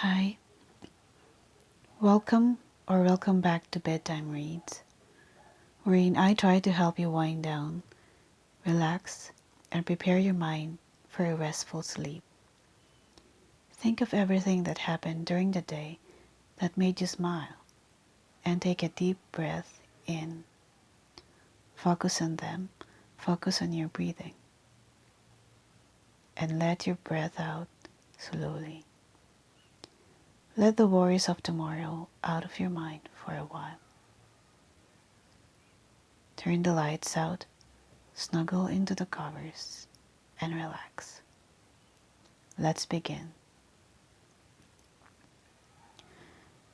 Hi, welcome back to Bedtime Reads, wherein I try to help you wind down, relax, and prepare your mind for a restful sleep. Think of everything that happened during the day that made you smile, and take a deep breath in. Focus on them, focus on your breathing, and let your breath out slowly. Let the worries of tomorrow out of your mind for a while. Turn the lights out, snuggle into the covers, and relax. Let's begin.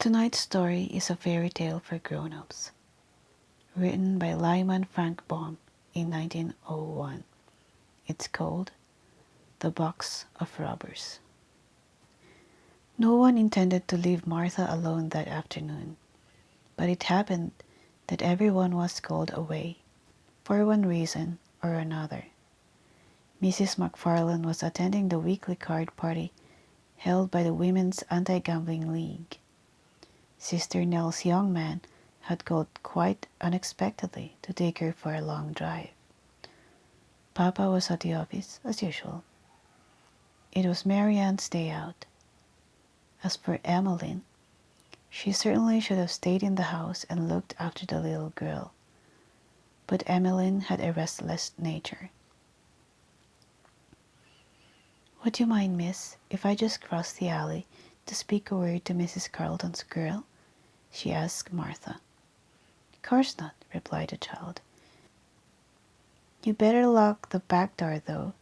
Tonight's story is a fairy tale for grown-ups, written by Lyman Frank Baum in 1901. It's called The Box of Robbers. No one intended to leave Martha alone that afternoon, but it happened that everyone was called away, for one reason or another. Mrs. McFarlane was attending the weekly card party held by the Women's Anti-Gambling League. Sister Nell's young man had called quite unexpectedly to take her for a long drive. Papa was at the office as usual. It was Mary Ann's day out. As for Emmeline, she certainly should have stayed in the house and looked after the little girl. But Emmeline had a restless nature. "Would you mind, miss, if I just crossed the alley to speak a word to Mrs. Carleton's girl?" she asked Martha. "Course not," replied the child. "You better lock the back door, though,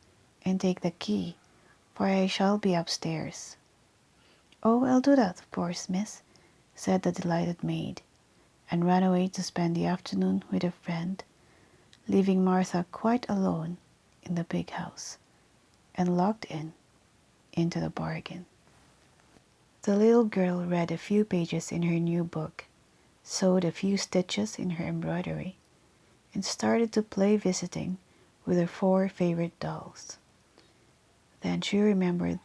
and take the key, for I shall be upstairs." "Oh, I'll do that, of course, miss," said the delighted maid, and ran away to spend the afternoon with a friend, leaving Martha quite alone in the big house, and locked into the bargain. The little girl read a few pages in her new book, sewed a few stitches in her embroidery, and started to play visiting with her 4 favorite dolls. Then she remembered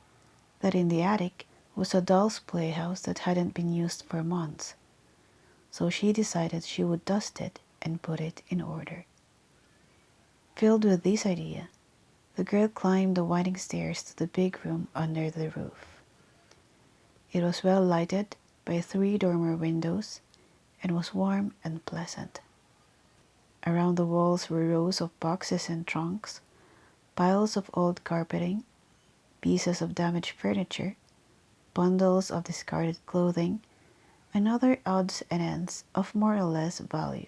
that in the attic was a doll's playhouse that hadn't been used for months, so she decided she would dust it and put it in order. Filled with this idea, the girl climbed the winding stairs to the big room under the roof. It was well lighted by 3 dormer windows and was warm and pleasant. Around the walls were rows of boxes and trunks, piles of old carpeting, pieces of damaged furniture, bundles of discarded clothing, and other odds and ends of more or less value.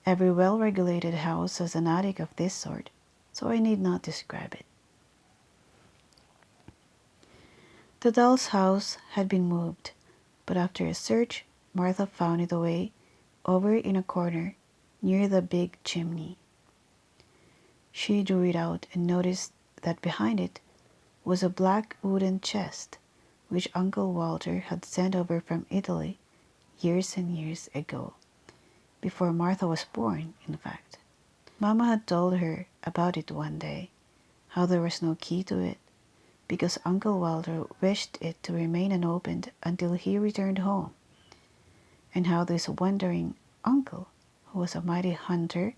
Every well-regulated house has an attic of this sort, so I need not describe it. The doll's house had been moved, but after a search, Martha found it away over in a corner near the big chimney. She drew it out and noticed that behind it was a black wooden chest which Uncle Walter had sent over from Italy years and years ago, before Martha was born, in fact. Mama had told her about it one day, how there was no key to it, because Uncle Walter wished it to remain unopened until he returned home, and how this wandering uncle, who was a mighty hunter,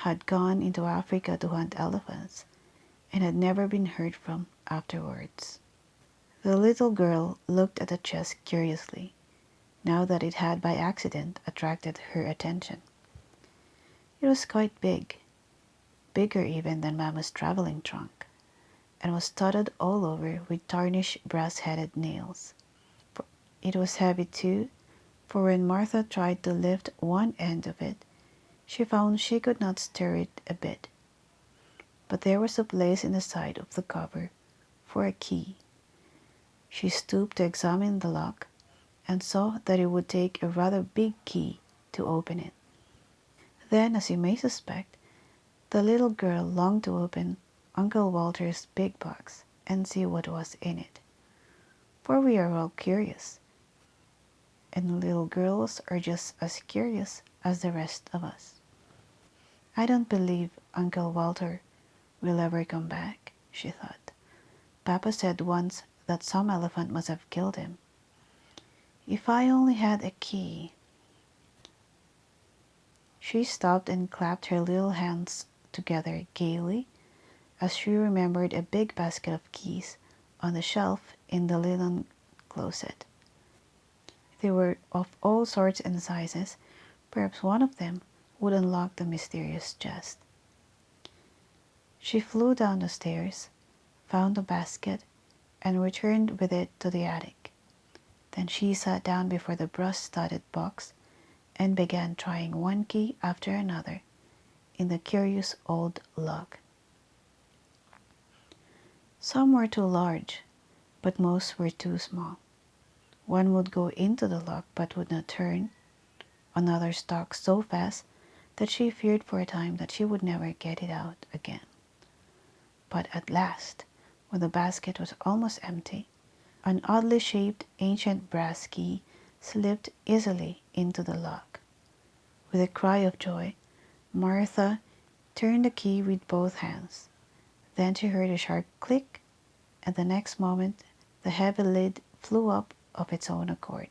had gone into Africa to hunt elephants, and had never been heard from afterwards. The little girl looked at the chest curiously, now that it had by accident attracted her attention. It was quite big, bigger even than Mamma's traveling trunk, and was studded all over with tarnished brass-headed nails. It was heavy too, for when Martha tried to lift one end of it, she found she could not stir it a bit. But there was a place in the side of the cover for a key. She stooped to examine the lock, and saw that it would take a rather big key to open it. Then, as you may suspect, the little girl longed to open Uncle Walter's big box and see what was in it. For we are all curious, and little girls are just as curious as the rest of us. "I don't believe Uncle Walter will ever come back," she thought. "Papa said once that some elephant must have killed him. If I only had a key. She stopped and clapped her little hands together gaily as she remembered a big basket of keys on the shelf in the linen closet. They were of all sorts and sizes. Perhaps one of them would unlock the mysterious chest. She flew down the stairs, found the basket, and returned with it to the attic. Then she sat down before the brass-studded box and began trying one key after another in the curious old lock. Some were too large, but most were too small. One would go into the lock but would not turn. Another stuck so fast that she feared for a time that she would never get it out again. But at last, when the basket was almost empty, an oddly shaped ancient brass key slipped easily into the lock. With a cry of joy, Martha turned the key with both hands. Then she heard a sharp click, and the next moment the heavy lid flew up of its own accord.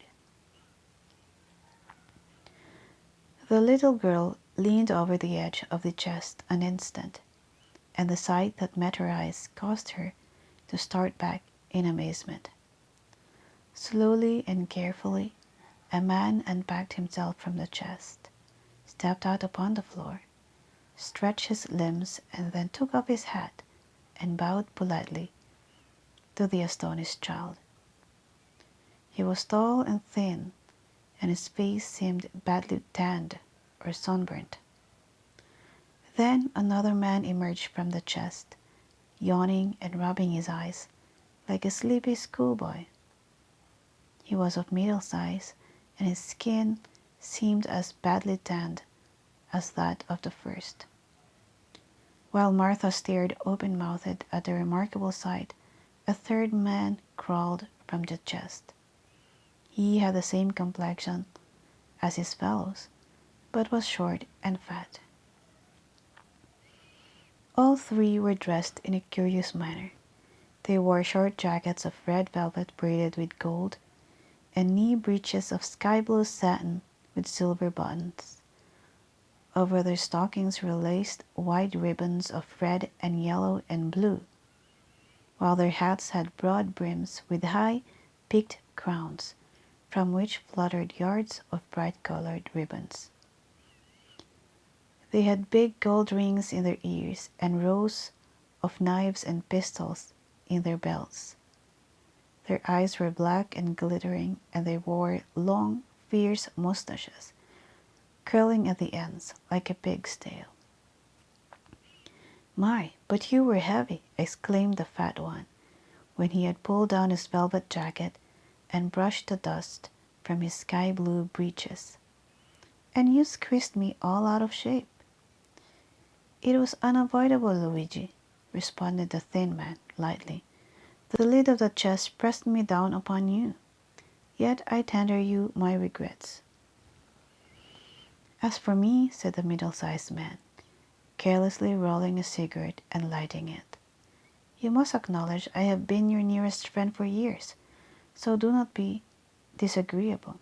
The little girl leaned over the edge of the chest an instant, and the sight that met her eyes caused her to start back in amazement. Slowly and carefully, a man unpacked himself from the chest, stepped out upon the floor, stretched his limbs, and then took off his hat and bowed politely to the astonished child. He was tall and thin, and his face seemed badly tanned or sunburnt. Then another man emerged from the chest, yawning and rubbing his eyes like a sleepy schoolboy. He was of middle size, and his skin seemed as badly tanned as that of the first. While Martha stared open-mouthed at the remarkable sight, a third man crawled from the chest. He had the same complexion as his fellows, but was short and fat. All three were dressed in a curious manner. They wore short jackets of red velvet braided with gold, and knee breeches of sky-blue satin with silver buttons. Over their stockings were laced white ribbons of red and yellow and blue, while their hats had broad brims with high, peaked crowns, from which fluttered yards of bright-colored ribbons. They had big gold rings in their ears and rows of knives and pistols in their belts. Their eyes were black and glittering, and they wore long, fierce mustaches, curling at the ends like a pig's tail. "My, but you were heavy!" exclaimed the fat one, when he had pulled down his velvet jacket and brushed the dust from his sky-blue breeches. "And you squeezed me all out of shape." "It was unavoidable, Luigi," responded the thin man lightly. "The lid of the chest pressed me down upon you. Yet I tender you my regrets." "As for me," said the middle-sized man, carelessly rolling a cigarette and lighting it, "you must acknowledge I have been your nearest friend for years, so do not be disagreeable."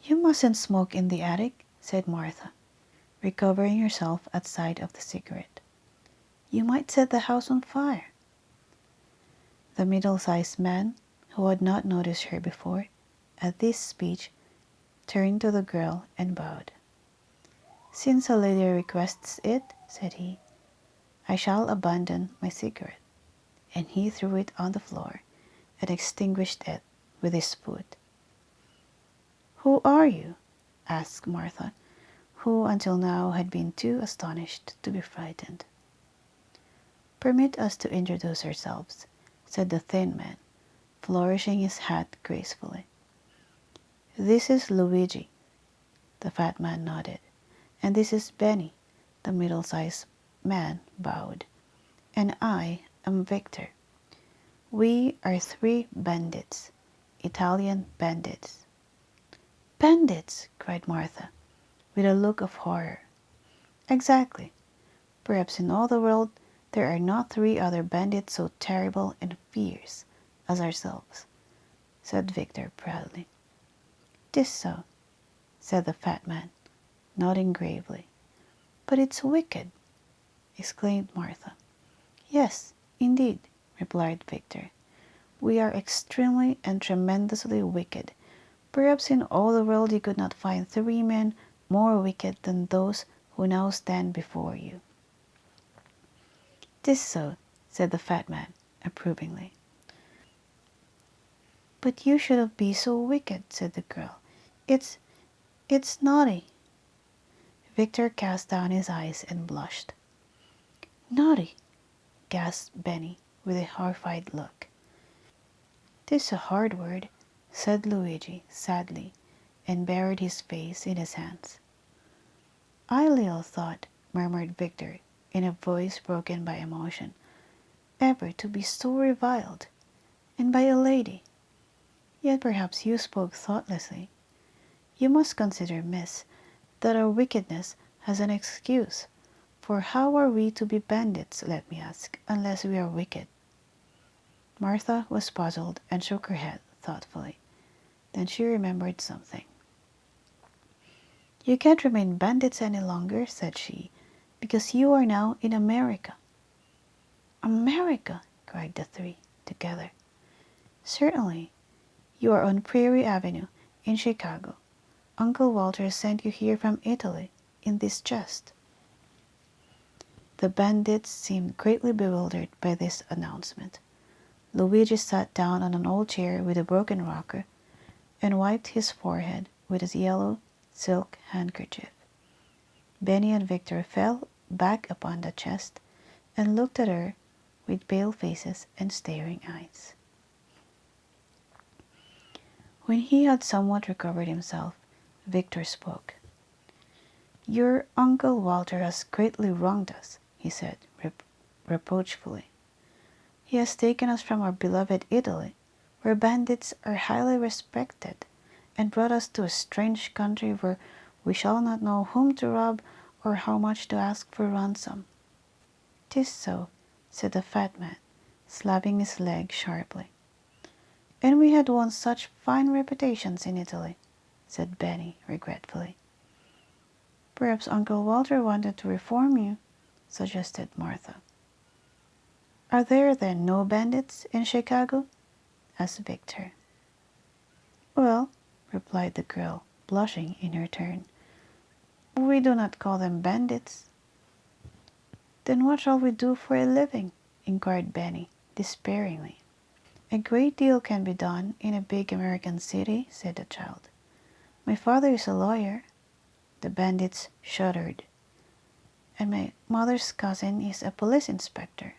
"You mustn't smoke in the attic," said Martha, recovering herself at sight of the cigarette. "You might set the house on fire." The middle-sized man, who had not noticed her before, at this speech turned to the girl and bowed. "Since a lady requests it," said he, "I shall abandon my cigarette," and he threw it on the floor and extinguished it with his foot. "Who are you?" asked Martha, who until now had been too astonished to be frightened. "Permit us to introduce ourselves," said the thin man, flourishing his hat gracefully. "This is Luigi." The fat man nodded. "And this is Benny." The middle-sized man bowed. "And I am Victor. We are three bandits, Italian bandits." "Bandits!" cried Martha, with a look of horror. "Exactly. Perhaps in all the world There are not 3 other bandits so terrible and fierce as ourselves, said Victor proudly. "'Tis so," said the fat man, nodding gravely. "But it's wicked," exclaimed Martha. "Yes, indeed," replied Victor. "We are extremely and tremendously wicked. Perhaps in all the world you could not find 3 men more wicked than those who now stand before you." "'Tis so," said the fat man, approvingly. "But you shouldn't be so wicked," said the girl. It's naughty." Victor cast down his eyes and blushed. "Naughty!" gasped Benny, with a horrified look. "'Tis a hard word," said Luigi sadly, and buried his face in his hands. "I little thought," murmured Victor, in a voice broken by emotion, "ever to be so reviled, and by a lady. Yet perhaps you spoke thoughtlessly. You must consider, miss, that our wickedness has an excuse, for how are we to be bandits, let me ask, unless we are wicked?" Martha was puzzled and shook her head thoughtfully. Then she remembered something. "You can't remain bandits any longer," said she, "because you are now in America." "America!" cried the 3 together. "Certainly. You are on Prairie Avenue, in Chicago. Uncle Walter sent you here from Italy, in this chest." The bandits seemed greatly bewildered by this announcement. Luigi sat down on an old chair with a broken rocker, and wiped his forehead with his yellow silk handkerchief. Benny and Victor fell back upon the chest and looked at her with pale faces and staring eyes. When he had somewhat recovered himself, Victor spoke. "Your Uncle Walter has greatly wronged us," he said reproachfully. "He has taken us from our beloved Italy, where bandits are highly respected, and brought us to a strange country where we shall not know whom to rob or how much to ask for ransom." "'Tis so," said the fat man, slapping his leg sharply. "And we had won such fine reputations in Italy," said Benny regretfully. "Perhaps Uncle Walter wanted to reform you," suggested Martha. "Are there then no bandits in Chicago?" asked Victor. "Well," replied the girl, blushing in her turn, "we do not call them bandits." "Then what shall we do for a living?" inquired Benny, despairingly. "A great deal can be done in a big American city," said the child. "My father is a lawyer." The bandits shuddered. "And my mother's cousin is a police inspector."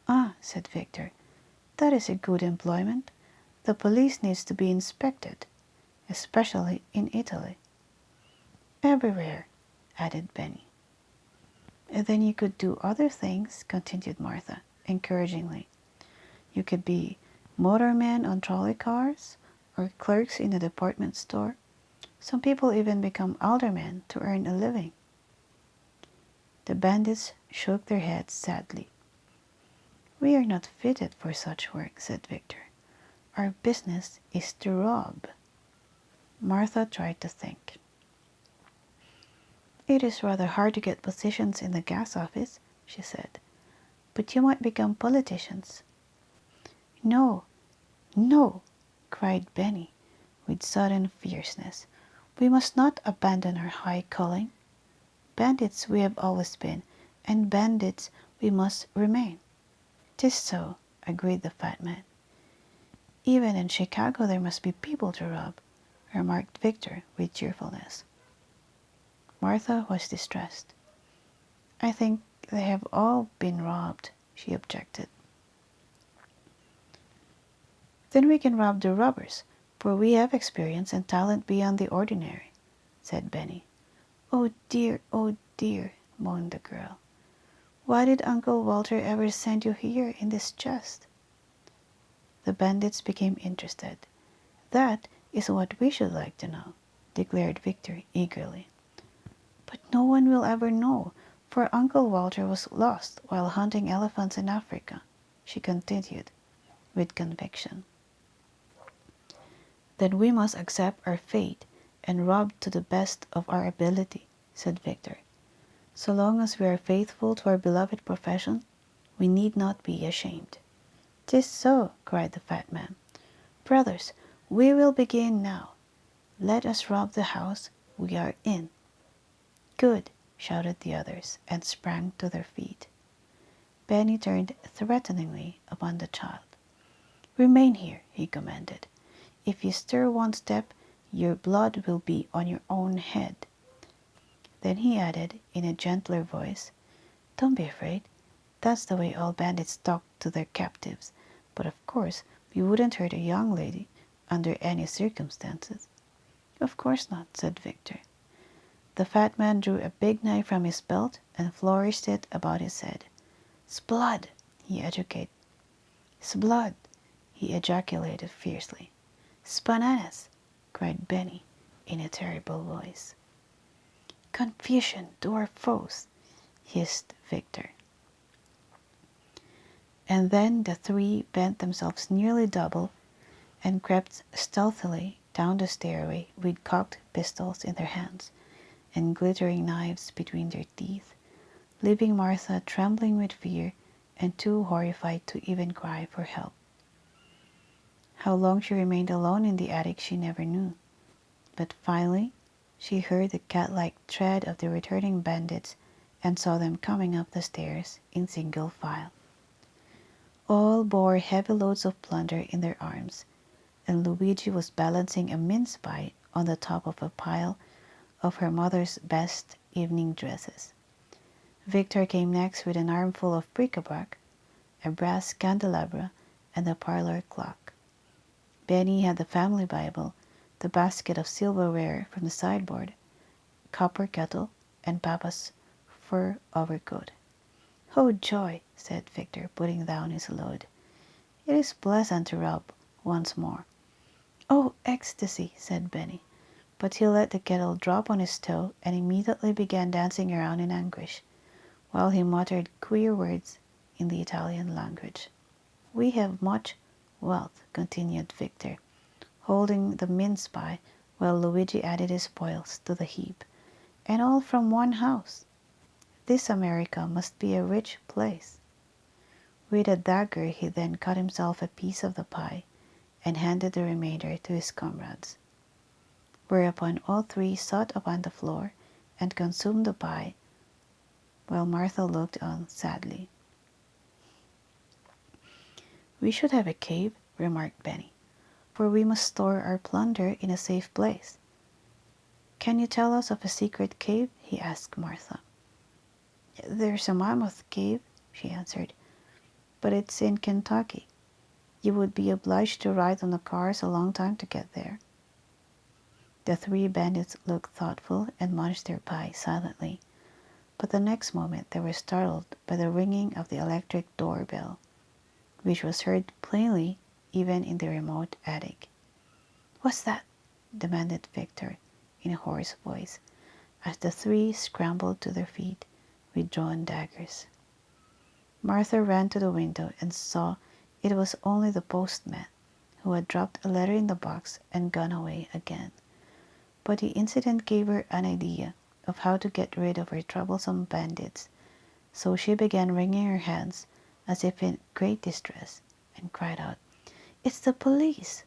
"Ah," said Victor, "that is a good employment. The police needs to be inspected, especially in Italy." "Everywhere," added Benny. "And then you could do other things," continued Martha, encouragingly. "You could be motormen on trolley cars, or clerks in a department store. Some people even become aldermen to earn a living." The bandits shook their heads sadly. "We are not fitted for such work," said Victor. "Our business is to rob." Martha tried to think. "It is rather hard to get positions in the gas office," she said. "But you might become politicians." "No, no!" cried Benny, with sudden fierceness. "We must not abandon our high calling. Bandits we have always been, and bandits we must remain." "'Tis so," agreed the fat man. "Even in Chicago there must be people to rob," remarked Victor with cheerfulness. Martha was distressed. "I think they have all been robbed," she objected. "Then we can rob the robbers, for we have experience and talent beyond the ordinary," said Benny. Oh dear," moaned the girl. "Why did Uncle Walter ever send you here in this chest?" The bandits became interested. "That is what we should like to know," declared Victor eagerly. "But no one will ever know, For Uncle Walter was lost while hunting elephants in Africa, she continued with conviction. Then we must accept our fate and rob to the best of our ability, said Victor. So long as we are faithful to our beloved profession, we need not be ashamed. "'Tis so," cried the fat man. "Brothers, we will begin now. Let us rob the house we are in." "Good," shouted the others, and sprang to their feet. Benny turned threateningly upon the child. "Remain here," he commanded. "If you stir one step, your blood will be on your own head." Then he added in a gentler voice, "Don't be afraid. That's the way all bandits talk to their captives. But of course we wouldn't hurt a young lady under any circumstances." "Of course not," said Victor. The fat man drew a big knife from his belt and flourished it about his head. "S'blood!" "S'blood!" he ejaculated fiercely. "S'bananas!" cried Benny in a terrible voice. "Confusion to our foes!" hissed Victor. And then the three bent themselves nearly double and crept stealthily down the stairway with cocked pistols in their hands and glittering knives between their teeth, leaving Martha trembling with fear and too horrified to even cry for help. How long she remained alone in the attic she never knew, but finally she heard the cat-like tread of the returning bandits and saw them coming up the stairs in single file. All bore heavy loads of plunder in their arms, and Luigi was balancing a mince pie on the top of a pile of her mother's best evening dresses. Victor came next with an armful of bric-a-brac, a brass candelabra, and a parlor clock. Benny had the family Bible, the basket of silverware from the sideboard, copper kettle, and Papa's fur overcoat. "Oh, joy!" said Victor, putting down his load. "It is pleasant to rob once more." "Oh, ecstasy!" said Benny, but he let the kettle drop on his toe and immediately began dancing around in anguish, while he muttered queer words in the Italian language. "We have much wealth," continued Victor, holding the mince pie while Luigi added his spoils to the heap, "and all from one house. This America must be a rich place." With a dagger he then cut himself a piece of the pie and handed the remainder to his comrades, whereupon all three sat upon the floor and consumed the pie while Martha looked on sadly. "We should have a cave," remarked Benny, "for we must store our plunder in a safe place." "Can you tell us of a secret cave?" he asked Martha. "There's a mammoth cave," she answered, "but it's in Kentucky. You would be obliged to ride on the cars a long time to get there." The three bandits looked thoughtful and munched their pie silently, but the next moment they were startled by the ringing of the electric doorbell, which was heard plainly even in the remote attic. "What's that?" demanded Victor in a hoarse voice, as the three scrambled to their feet with drawn daggers. Martha ran to the window and saw it was only the postman, who had dropped a letter in the box and gone away again. But the incident gave her an idea of how to get rid of her troublesome bandits, so she began wringing her hands as if in great distress, and cried out, "It's the police!"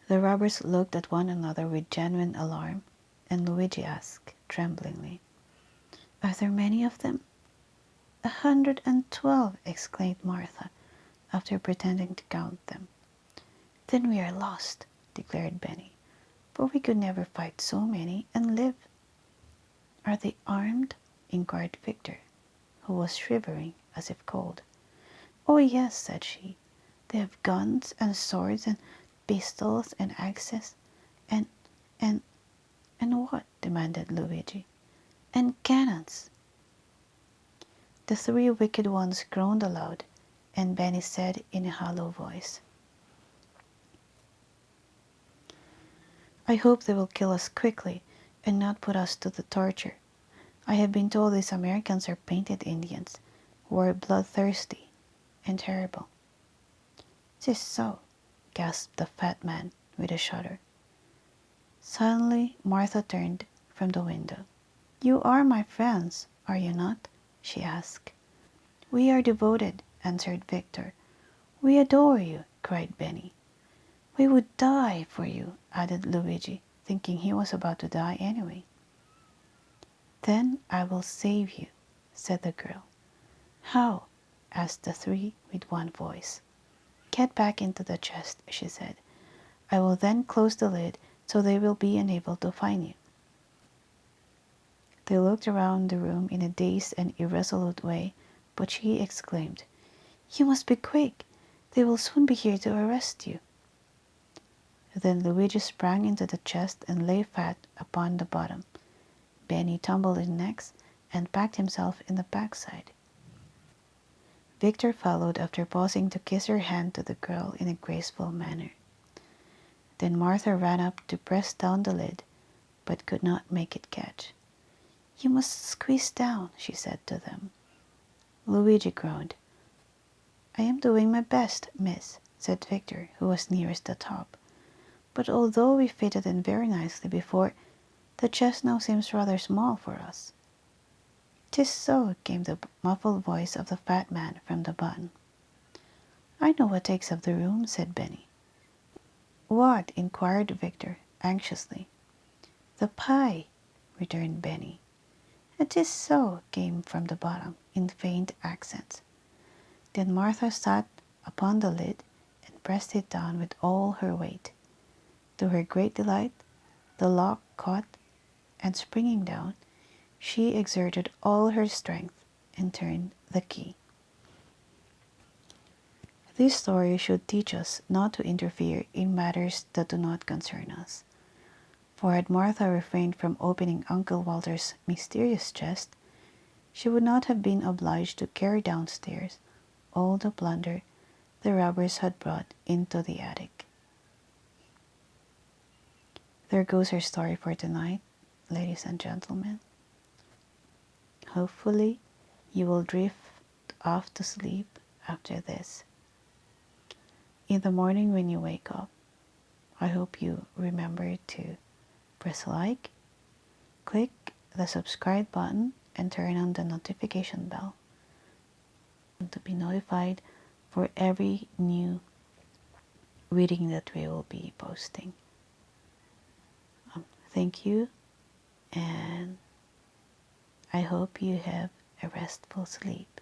The robbers looked at one another with genuine alarm, and Luigi asked, tremblingly, "Are there many of them?" 112, exclaimed Martha, after pretending to count them. "Then we are lost," declared Benny, "for we could never fight so many and live." "Are they armed?" inquired Victor, who was shivering as if cold. "Oh, yes," said she. "They have guns and swords and pistols and axes and and and what?" demanded Luigi. "And cannons." The three wicked ones groaned aloud, and Benny said in a hollow voice, "I hope they will kill us quickly and not put us to the torture. I have been told these Americans are painted Indians who are bloodthirsty and terrible. "'Tis so," gasped the fat man with a shudder. Suddenly Martha turned from the window. "You are my friends, are you not?" she asked. "We are devoted," answered Victor. "We adore you," cried Benny. "We would die for you," added Luigi, thinking he was about to die anyway. "Then I will save you," said the girl. "How?" asked the three with one voice. "Get back into the chest," she said. "I will then close the lid so they will be unable to find you." They looked around the room in a dazed and irresolute way, but she exclaimed, "You must be quick! They will soon be here to arrest you." Then Luigi sprang into the chest and lay flat upon the bottom. Benny tumbled in next and packed himself in the backside. Victor followed after pausing to kiss her hand to the girl in a graceful manner. Then Martha ran up to press down the lid, but could not make it catch. "You must squeeze down," she said to them. Luigi groaned. "I am doing my best, miss," said Victor, who was nearest the top. "But although we fitted in very nicely before, the chest now seems rather small for us." "'Tis so," came the muffled voice of the fat man from the bottom. "I know what takes up the room," said Benny. "What?" inquired Victor, anxiously. "The pie," returned Benny. "It is so," came from the bottom, in faint accents. Then Martha sat upon the lid and pressed it down with all her weight. To her great delight, the lock caught, and springing down, she exerted all her strength and turned the key. This story should teach us not to interfere in matters that do not concern us. For had Martha refrained from opening Uncle Walter's mysterious chest, she would not have been obliged to carry downstairs all the plunder the robbers had brought into the attic. There goes our story for tonight, ladies and gentlemen. Hopefully, you will drift off to sleep after this. In the morning when you wake up, I hope you remember to press like, click the subscribe button, and turn on the notification bell to be notified for every new reading that we will be posting. Thank you, and I hope you have a restful sleep.